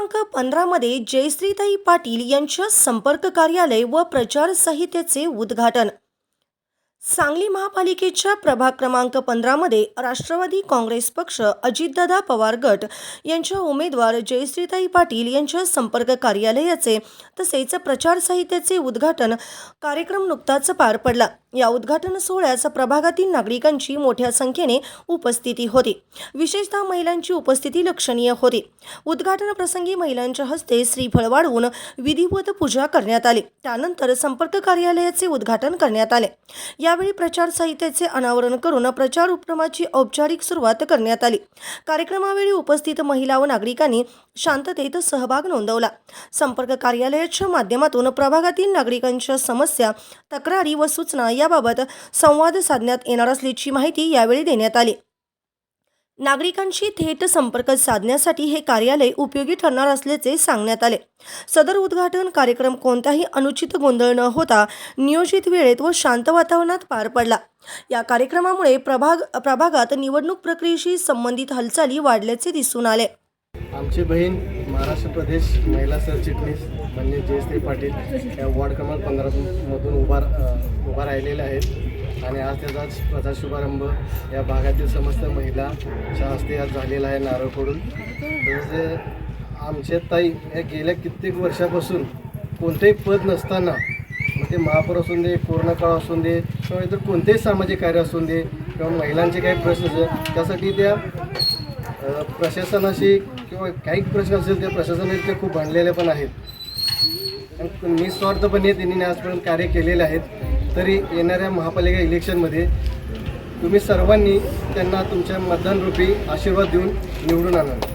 क्रमांक 15 मध्ये जयश्रीताई पाटील यांच्या संपर्क कार्यालय व प्रचार संहितेचे उद्घाटन। सांगली महापालिकेच्या प्रभाग क्रमांक 15 मध्ये राष्ट्रवादी काँग्रेस पक्ष अजितदादा पवार गट यांच्या उमेदवार जयश्रीताई पाटील यांच्या संपर्क कार्यालयाचे तसेच प्रचार संहितेचे उद्घाटन कार्यक्रम नुकताच पार पडला। या उद्घाटन सोहळ्यास प्रभागातील नागरिकांची मोठ्या संख्येने उपस्थिती होती। विशेषतः महिलांची उपस्थिती लक्षणीय होती। उद्घाटन प्रसंगी महिलांच्या हस्ते श्रीफळ वाढवून विधिवत पूजा करण्यात आली। त्यानंतर संपर्क कार्यालयाचे उद्घाटन करण्यात आले। यावेळी प्रचार संहितेचे अनावरण करून प्रचार उपक्रमाची औपचारिक सुरुवात करण्यात आली। कार्यक्रमावेळी उपस्थित महिला व नागरिकांनी शांततेत सहभाग नोंदवला। संपर्क कार्यालयाच्या माध्यमातून प्रभागातील नागरिकांच्या समस्या, तक्रारी व सूचना याबाबत संवाद साधण्यात येणार असल्याची माहिती यावेळी देण्यात आली। नागरिकांशी थेट संपर्क साधण्यासाठी हे कार्यालय उपयोगी ठरणार असल्याचे सांगण्यात आले। सदर उद्घाटन कार्यक्रम कोणताही अनुचित गोंधळ न होता नियोजित वेळेत व शांत वातावरणात पार पडला। या कार्यक्रमामुळे प्रभागात निवडणूक प्रक्रियेशी संबंधित हालचाली वाढल्याचे दिसून आले। आमची बहीण महाराष्ट्र प्रदेश महिला सरचिटणीस म्हणजे जयश्री पाटील या वॉर्ड क्रमांक 15 मधून उभा राहिलेल्या आहेत आणि आज त्याचा प्रचार शुभारंभ या भागातील समस्त महिलाच्या हस्ते आज झालेला आहे नारळ फोडून। तसेच आमच्या ताई या गेल्या कित्येक वर्षापासून कोणतेही पद नसताना मग ते महापौर असून दे, कोरोना काळ असून दे किंवा इतर कोणतेही सामाजिक कार्य असून दे किंवा महिलांचे काही प्रश्न असेल त्यासाठी त्या प्रशासनाशी किंवा काही प्रश्न असेल ते प्रशासनाने ते खूप भांडलेले पण आहेत आणि निस्वार्थपणे त्यांनी आजपर्यंत कार्य केलेले आहेत। तरी येणाऱ्या महापालिका इलेक्शनमध्ये तुम्ही सर्वांनी त्यांना तुमच्या मतदानरूपी आशीर्वाद देऊन निवडून आणावे।